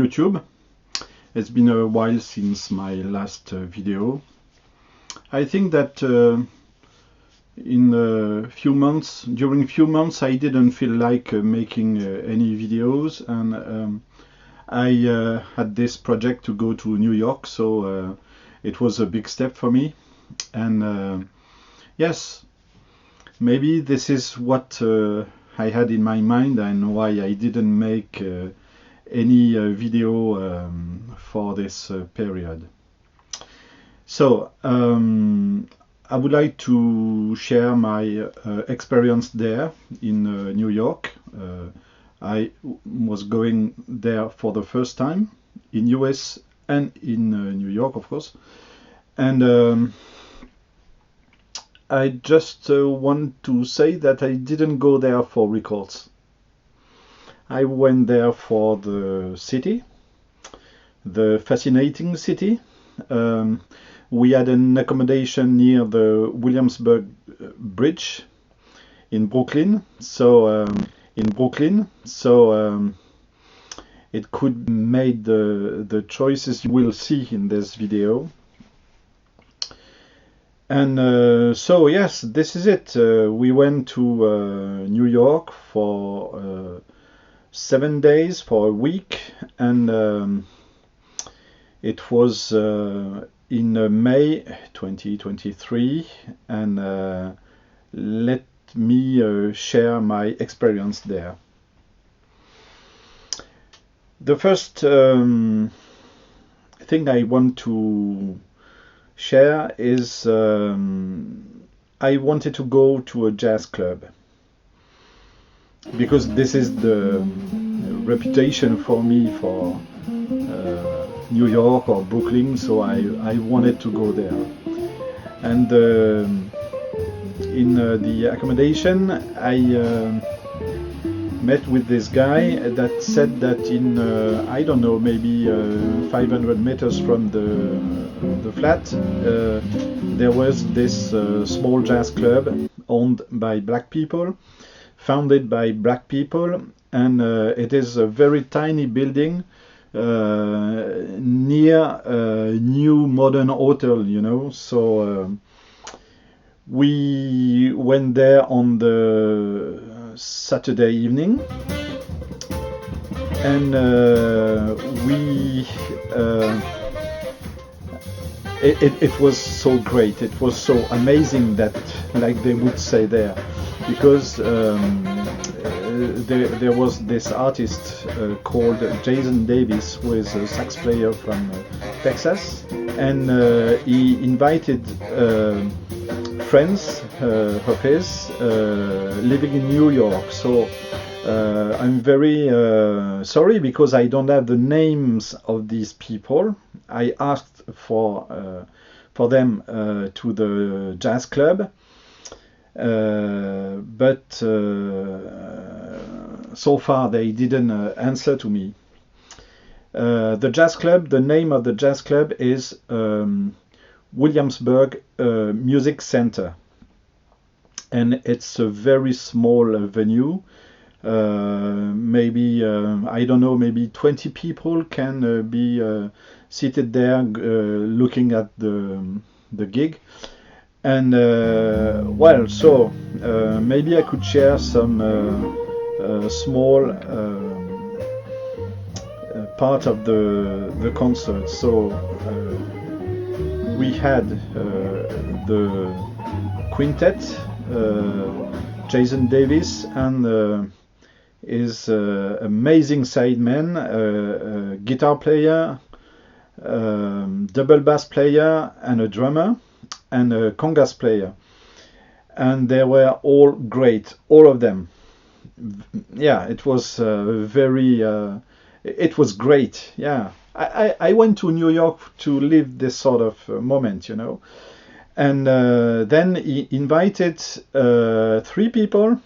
YouTube. It's been a while since my last video. I think that during few months I didn't feel like making any videos, and I had this project to go to New York, so it was a big step for me. And yes, maybe this is what I had in my mind and why I didn't make any video for this period. So I would like to share my experience there in New York. I was going there for the first time in US and in New York, of course. And I just want to say that I didn't go there for records. I went there for the city, the fascinating city. We had an accommodation near the Williamsburg Bridge in Brooklyn, so it could make the choices you will see in this video. And so yes, this is it. We went to New York for 7 days, for a week, and it was in May 2023, and let me share my experience there. The first thing I want to share is I wanted to go to a jazz club, because this is the reputation for me for New York or Brooklyn, so I wanted to go there. And in the accommodation I met with this guy that said that in I don't know, maybe 500 meters from the flat there was this small jazz club owned by black people, founded by black people, and it is a very tiny building near a new modern hotel, you know. So we went there on the Saturday evening, and it was so great, it was so amazing, that, like they would say there, because there was this artist called Jason Davis, who is a sax player from Texas, and he invited friends of his living in New York. So I'm very sorry, because I don't have the names of these people. I asked for them to the jazz club, but so far they didn't answer to me. The jazz club, the name of the jazz club is Williamsburg Music Center, and it's a very small venue. Maybe I don't know, maybe 20 people can be seated there looking at the gig. And well, so maybe I could share some small part of the concert. So we had the quintet, Jason Davis and his amazing sideman, guitar player, double bass player, and a drummer, and a congas player, and they were all great, all of them. Yeah, it was it was great. Yeah, I went to New York to live this sort of moment, you know. And then he invited 3 people,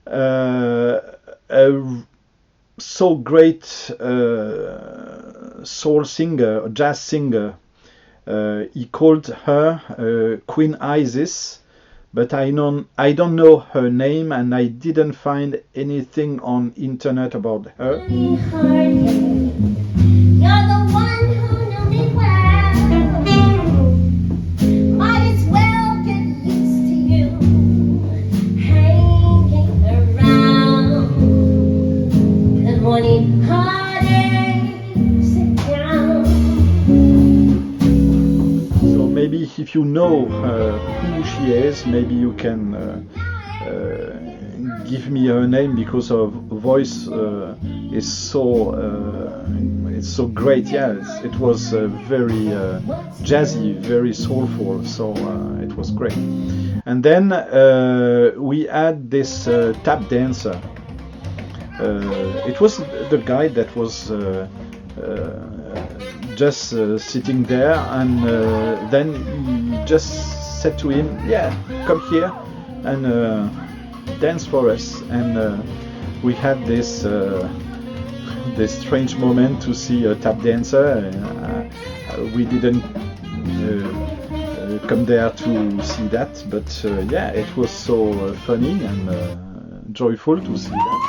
a so great soul singer, jazz singer. He called her Queen Isis, but I don't know her name, and I didn't find anything on internet about her. know who she is, maybe you can give me her name, because her voice is so it's so great. Yeah, it was very jazzy, very soulful, so it was great. And then we had this tap dancer. It was the guy that was just sitting there, and then he just said to him, "Yeah, come here and dance for us." And we had this strange moment to see a tap dancer. We didn't come there to see that, but yeah, it was so funny and joyful to see that.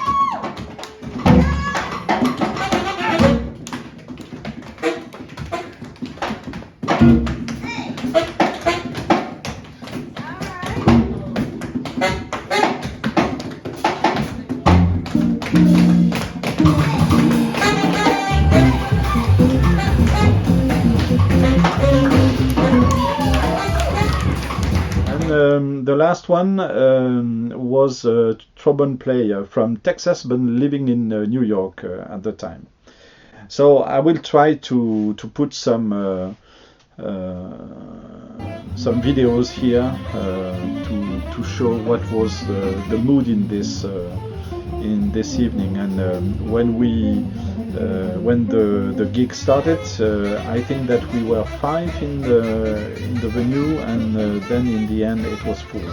The last one was a trombone player from Texas, but living in New York at the time. So I will try to put some videos here to show what was the mood in this evening. And when the gig started, I think that we were 5 in the venue, and then in the end it was full.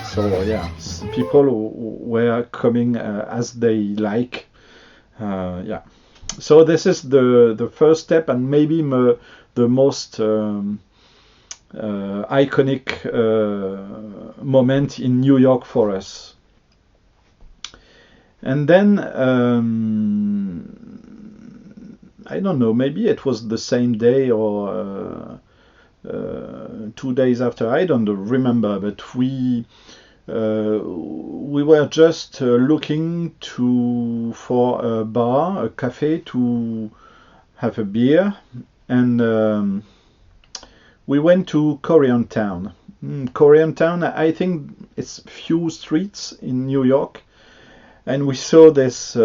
So yeah, people were coming as they like. Yeah. So this is the first step, and maybe the most iconic moment in New York for us. And then I don't know, maybe it was the same day or 2 days after, I don't remember, but we were just looking for a bar, a cafe to have a beer, and we went to Koreantown. Koreantown, I think it's few streets in New York, and we saw this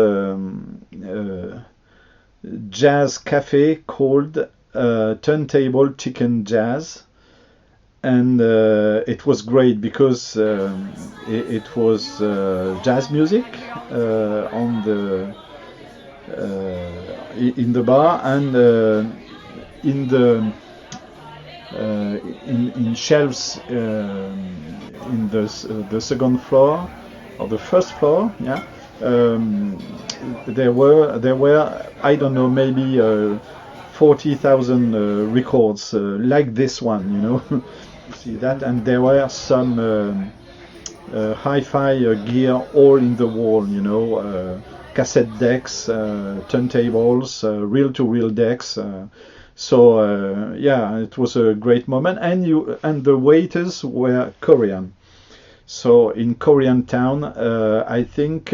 jazz cafe called Turntable Chicken Jazz, and it was great because it was jazz music on in the bar, and in shelves in the second floor or the first floor, yeah. There were I don't know, maybe 40,000 records like this one, you know. See that, and there were some hi-fi gear all in the wall, you know, cassette decks, turntables, reel-to-reel decks. So yeah, it was a great moment, and the waiters were Korean. So in Koreantown, I think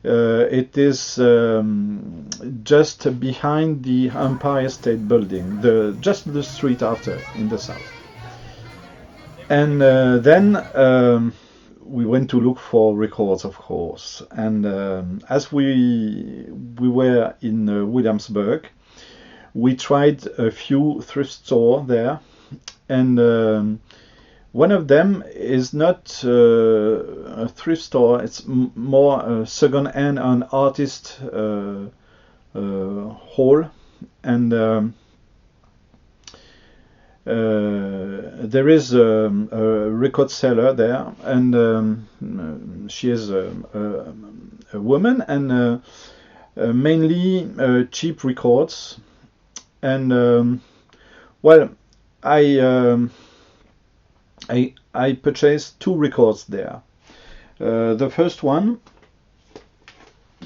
it is just behind the Empire State Building, just the street after, in the south. And then we went to look for records, of course. And as we were in Williamsburg, we tried a few thrift stores there, and one of them is not a thrift store, it's more a second-hand and artist hall, and there is a record seller there, and she is a woman, and mainly cheap records. And well, I purchased 2 records there. The first one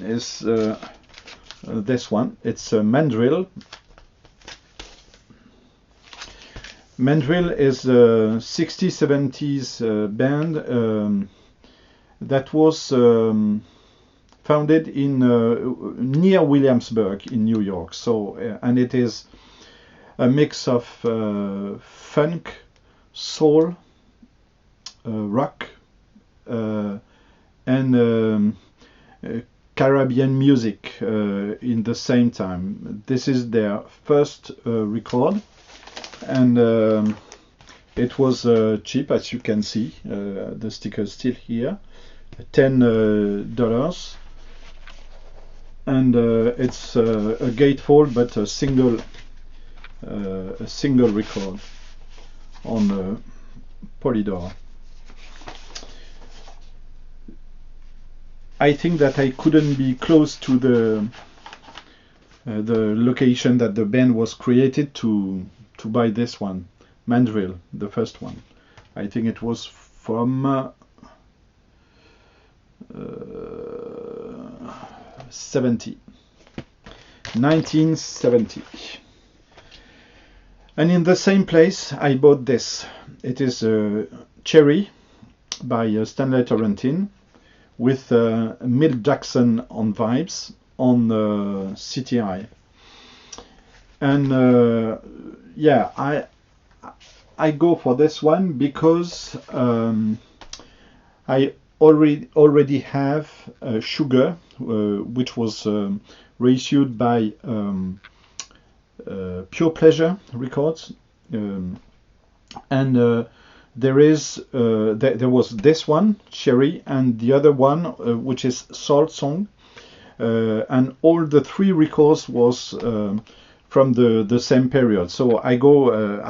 is this one. It's a mandrill. Mandrill is a 60s, 70s band that was founded in near Williamsburg in New York. So and it is a mix of funk, soul, rock, and Caribbean music in the same time. This is their first record, and it was cheap, as you can see. The sticker is still here, $10, and it's a gatefold, but a single record on Polydor. I think that I couldn't be close to the location that the band was created to buy this one, Mandrill, the first one. I think it was from 1970. And in the same place I bought this. It is Cherry by Stanley Torrentine, with Milt Jackson on vibes on CTI. And yeah, I go for this one because I already have Sugar, which was reissued by Pure Pleasure Records, and there was this one, Cherry, and the other one, which is Salt Song, and all the three records was from the same period. So I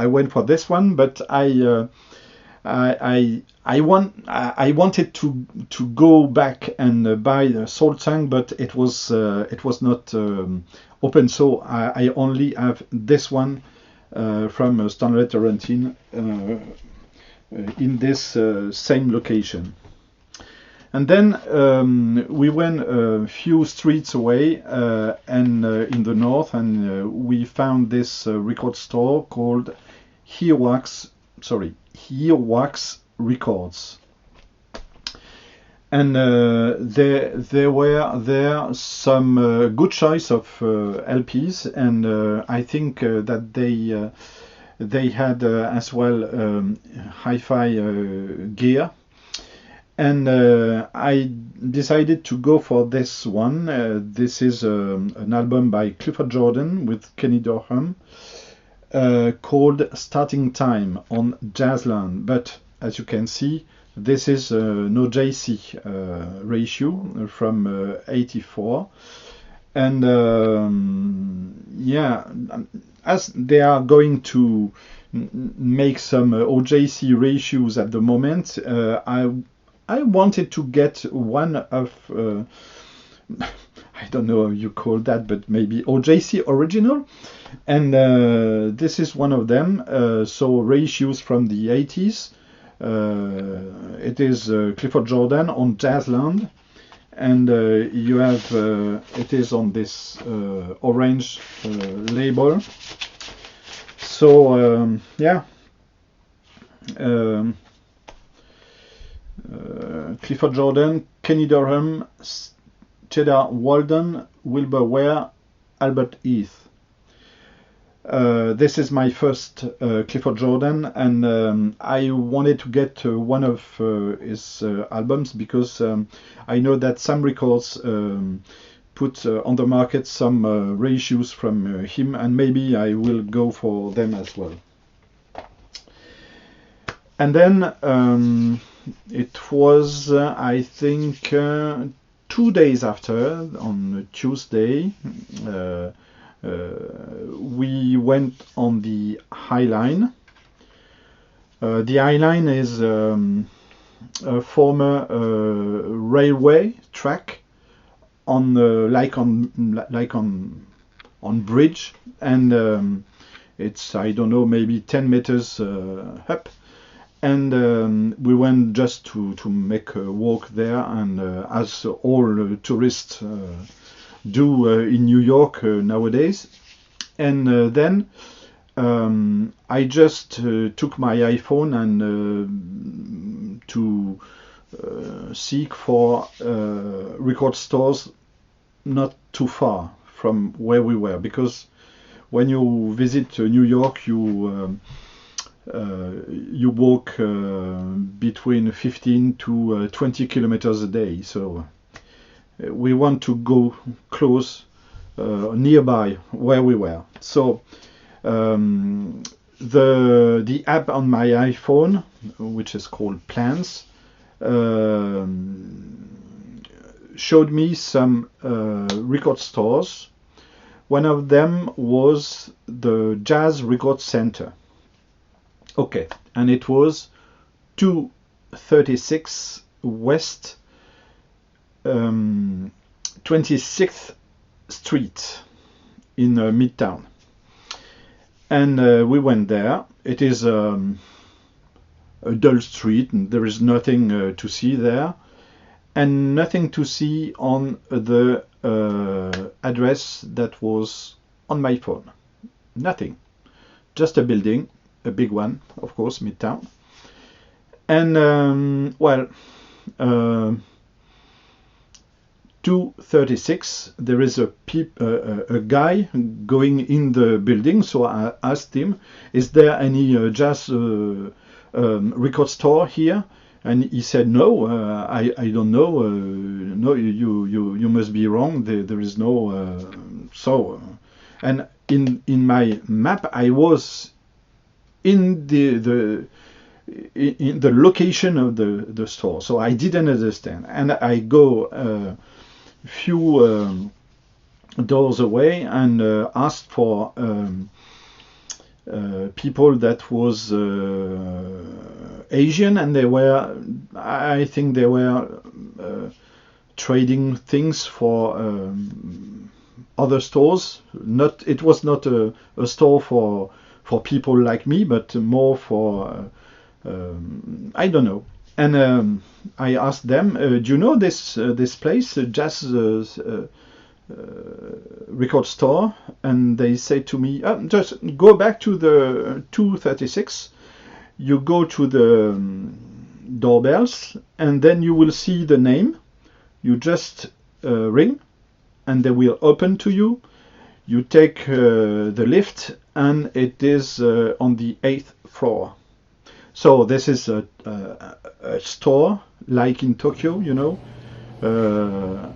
went for this one, but I wanted to go back and buy the Salt Song, but it was not open. So I only have this one from Stanley Torrentine in this same location. And then we went a few streets away and in the north, and we found this record store called Earwax Records. And there were there some good choice of LPs, and I think that they had as well hi-fi gear, and I decided to go for this one. This is an album by Clifford Jordan with Kenny Dorham, called Starting Time on Jazzland. But as you can see, this is no JC reissue from '84, and yeah, as they are going to make some OJC reissues at the moment, I wanted to get one of I don't know how you call that, but maybe OJC original, and this is one of them. So reissues from the '80s. It is Clifford Jordan on Jazzland, and you have it is on this orange label. So yeah, Clifford Jordan, Kenny Dorham, Cheddar Walden, Wilbur Ware, Albert Heath. This is my first Clifford Jordan, and I wanted to get one of his albums because I know that some records put on the market some reissues from him, and maybe I will go for them as well. And then it was, I think, 2 days after, on Tuesday, we went on the High Line. The High Line is a former railway track on like on bridge, and it's, I don't know, maybe 10 meters up. And we went just to make a walk there, and as all tourists do in New York nowadays. And then I just took my iPhone and to seek for record stores not too far from where we were, because when you visit New York, you you walk between 15 to 20 kilometers a day. So we want to go close, nearby where we were. So the app on my iPhone, which is called Plans, showed me some record stores. One of them was the Jazz Record Center. Okay, and it was 236 West 26th Street in Midtown. And we went there. It is a dull street, and there is nothing to see there, and nothing to see on the address that was on my phone. Nothing. Just a building, a big one, of course, Midtown. And, 236, there is a guy going in the building, so I asked him, is there any jazz record store here? And he said, no, I don't know. No, you must be wrong. There is no. And in my map, I was in the location of the store, so I didn't understand. And I go few doors away and asked for people that was Asian, and I think they were trading things for other stores. It was not a store for people like me, but more for I don't know. And I asked them, do you know this place, Jazz record store? And they said to me, just go back to the 236. You go to the doorbells, and then you will see the name. You just ring, and they will open to you. You take the lift, and it is on the 8th floor. So this is a store like in Tokyo, you know,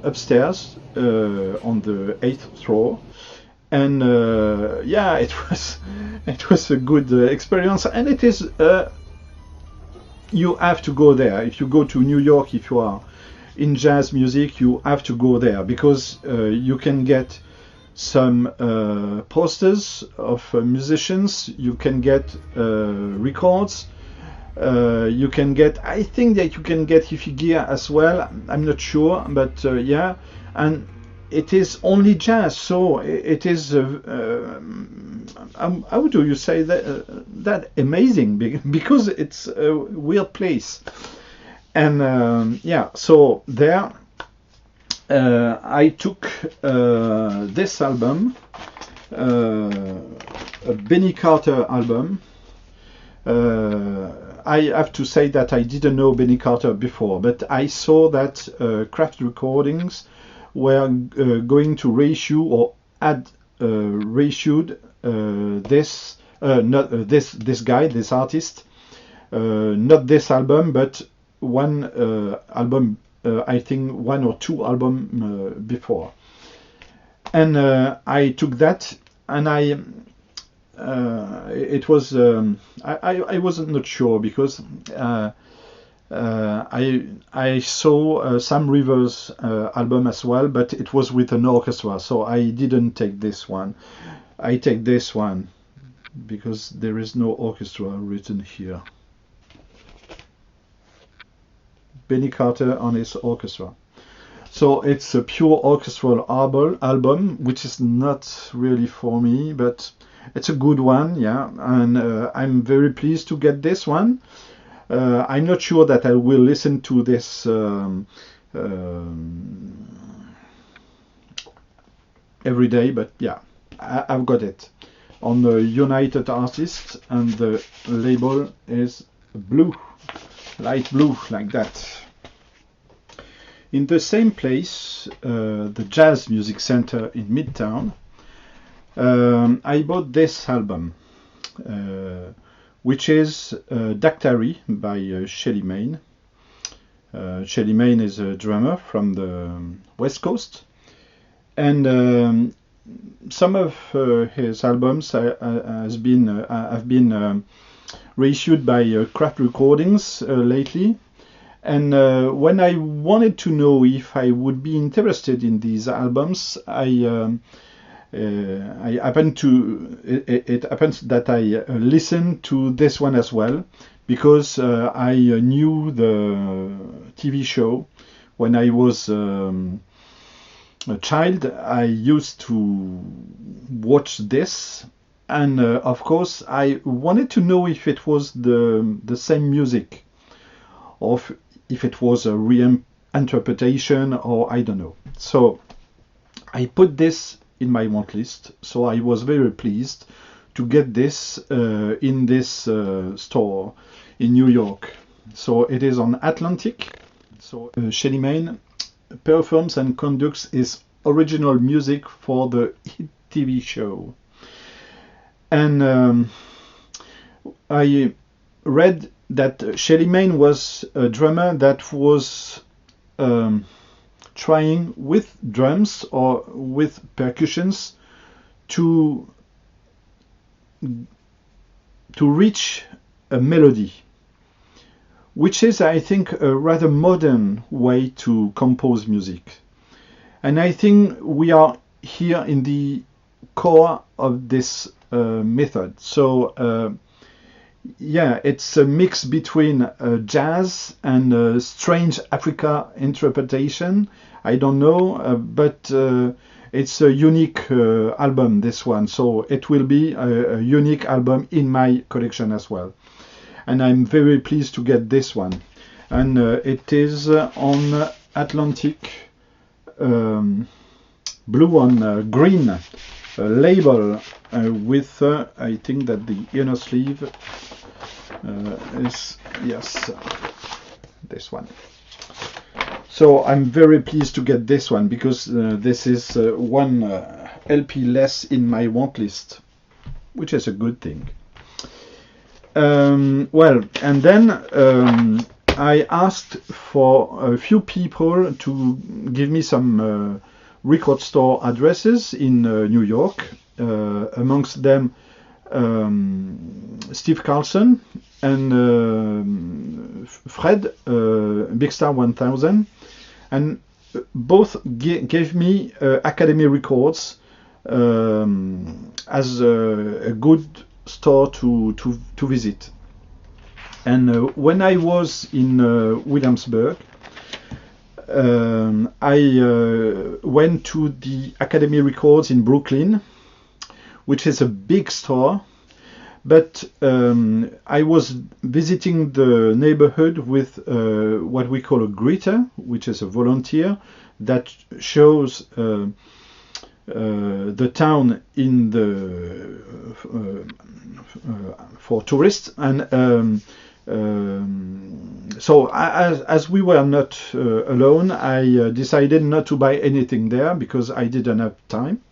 upstairs on the 8th floor. And yeah, it was a good experience, and it is you have to go there. If you go to New York, if you are in jazz music, you have to go there, because you can get some posters of musicians, you can get records, you can get, I think that you can get hippie gear as well, I'm not sure, but yeah, and it is only jazz, so it is how do you say that amazing, because it's a weird place. And yeah, so there I took this album, a Benny Carter album. I have to say that I didn't know Benny Carter before, but I saw that Craft Recordings were going to reissue or had reissued this guy, this artist, not this album, but one album, I think 1 or 2 albums before. And I took that, and it was I wasn't not sure, because I saw Sam Rivers album as well, but it was with an orchestra, so I didn't take this one. I take this one because there is no orchestra written here. Benny Carter and his orchestra. So it's a pure orchestral album, which is not really for me, but it's a good one, yeah. And I'm very pleased to get this one. I'm not sure that I will listen to this every day, but yeah, I've got it on the United Artists, and the label is blue, light blue, like that. In the same place, the Jazz Music Center in Midtown, I bought this album, which is Dactari by Shelly Main. Shelly Main is a drummer from the West Coast, and some of his albums have been reissued by Craft Recordings lately. And when I wanted to know if I would be interested in these albums, I it happens that I listened to this one as well, because I knew the TV show when I was a child. I used to watch this, and of course I wanted to know if it was the same music, or if it was a reinterpretation, or I don't know. So I put this in my want list, so I was very pleased to get this in this store in New York. So it is on Atlantic. So Shelly Main performs and conducts his original music for the hit TV show. And I read that Shelly Main was a drummer that was trying with drums or with percussions to reach a melody, which is, I think, a rather modern way to compose music. And I think we are here in the core of this method. So yeah, it's a mix between jazz and strange Africa interpretation. I don't know, but it's a unique album, this one. So it will be a unique album in my collection as well. And I'm very pleased to get this one. And it is on Atlantic blue on green label with, I think that the inner sleeve is, yes, this one. So I'm very pleased to get this one, because this is one LP less in my want list, which is a good thing. Well, and then I asked for a few people to give me some record store addresses in New York, amongst them Steve Carlson and Fred, Big Star 1000, and both gave me Academy Records as a good store to visit. And when I was in Williamsburg, I went to the Academy Records in Brooklyn, which is a big store, but I was visiting the neighborhood with what we call a greeter, which is a volunteer that shows the town in the for tourists. And so as we were not alone, I decided not to buy anything there because I didn't have time.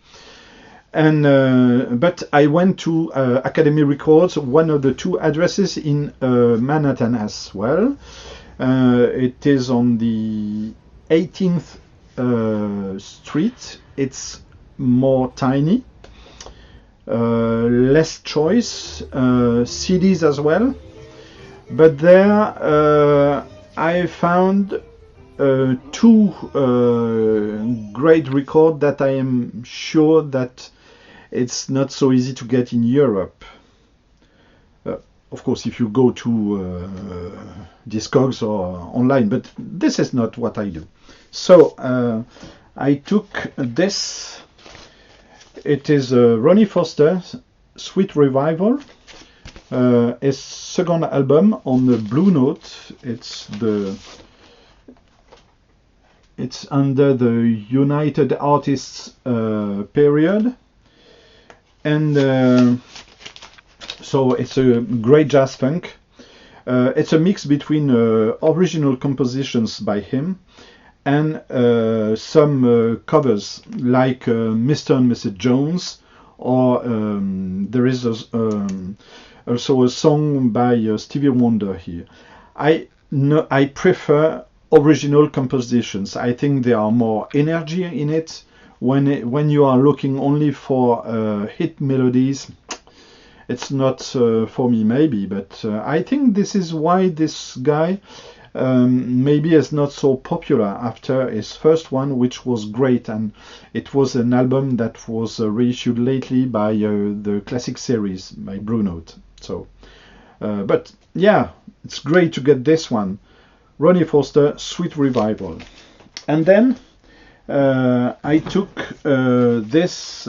And but I went to Academy Records, one of the two addresses in Manhattan as well. It is on the 18th Street. It's more tiny, less choice, CDs as well. But there I found two great records that I am sure that it's not so easy to get in Europe. Of course, if you go to Discogs or online, but this is not what I do. So I took this. It is Ronnie Foster's Sweet Revival, his second album on the Blue Note. It's under the United Artists period. And so it's a great jazz funk. It's a mix between original compositions by him and some covers like Mr. and Mrs. Jones, or there is a also a song by Stevie Wonder here. I prefer original compositions. I think there are more energy in it. When you are looking only for hit melodies, it's not for me maybe, but I think this is why this guy maybe is not so popular after his first one, which was great, and it was an album that was reissued lately by the classic series by Blue Note. So, but yeah, it's great to get this one. Ronnie Foster, Sweet Revival. And then I took this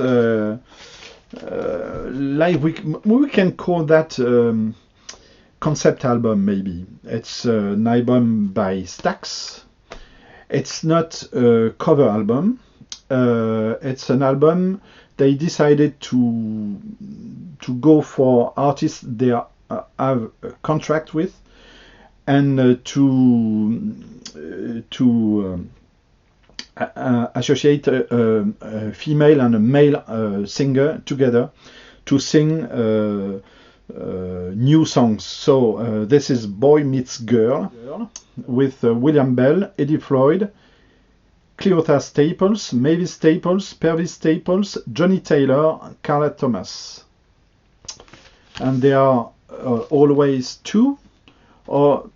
like we can call that concept album maybe. It's an album by Stax. It's not a cover album. It's an album they decided to go for artists they have a contract with, and to associate a female and a male singer together to sing new songs. So this is Boy Meets Girl with William Bell, Eddie Floyd, Cleotha Staples, Mavis Staples, Pervis Staples, Johnny Taylor, Carla Thomas. And there are always two, or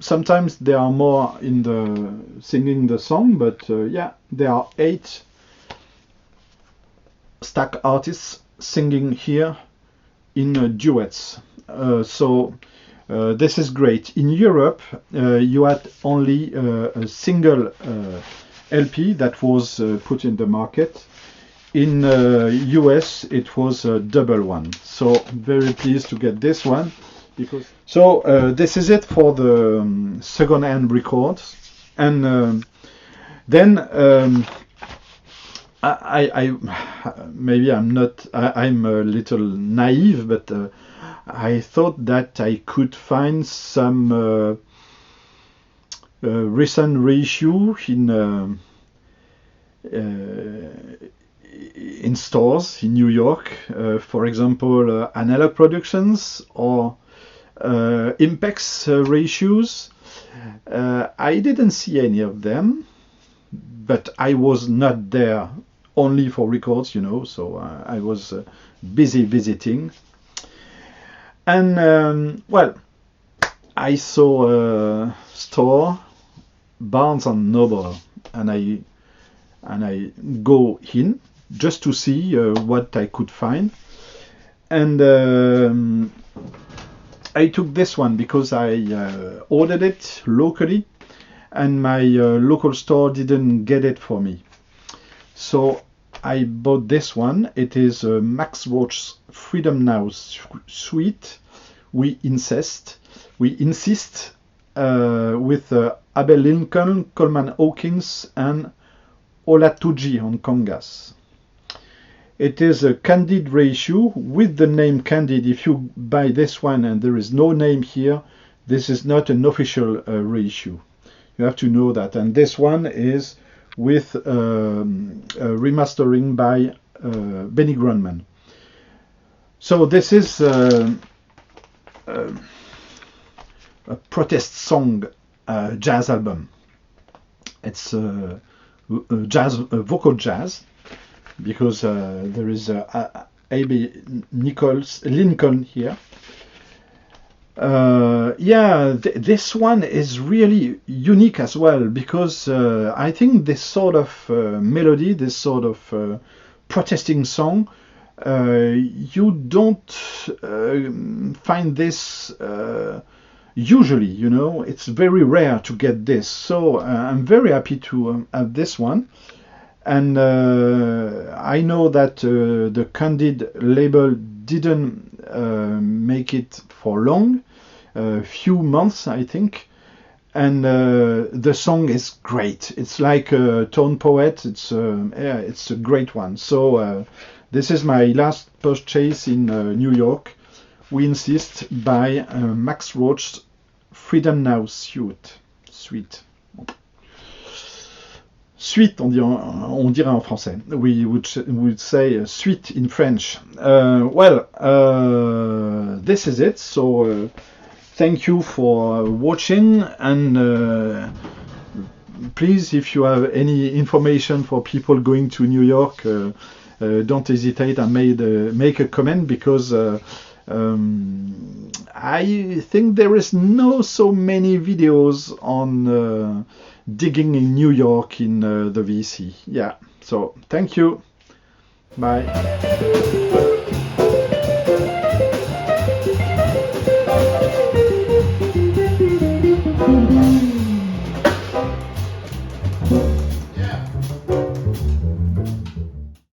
sometimes there are more in the singing the song, but yeah, there are 8 Stax artists singing here in duets. So this is great. In Europe, you had only a single LP that was put in the market. In US, it was a double one. So very pleased to get this one. Because so this is it for the second-hand records, and then I maybe I'm a little naive, but I thought that I could find some recent reissue in stores in New York, for example, Analog Productions or Impex reissues. I didn't see any of them, but I was not there only for records, you know, so I was busy visiting. And well, I saw a store, Barnes and Noble, and I go in just to see what I could find. And I took this one because I ordered it locally, and my local store didn't get it for me. So I bought this one. It is Max Roach's Freedom Now suite. We insist with Abel Lincoln, Coleman Hawkins, and Olatuji on congas. It is a Candid reissue with the name Candid. If you buy this one and there is no name here, this is not an official reissue. You have to know that. And this one is with a remastering by Benny Grunman. So this is a protest song jazz album. It's vocal jazz. Because there is A.B. Lincoln here. This one is really unique as well, because I think this sort of melody, this sort of protesting song, you don't find this usually, you know. It's very rare to get this. So I'm very happy to have this one. And I know that the Candid label didn't make it for long, a few months, I think. And the song is great. It's like a tone poet. It's a great one. So this is my last purchase in New York. We Insist by Max Roach's Freedom Now suite. Suite, on dirait en français. We would say suite in French. This is it. So thank you for watching, and please, if you have any information for people going to New York, don't hesitate and make a comment, because I think there is no so many videos on digging in New York in the VC. Yeah, so thank you. Bye.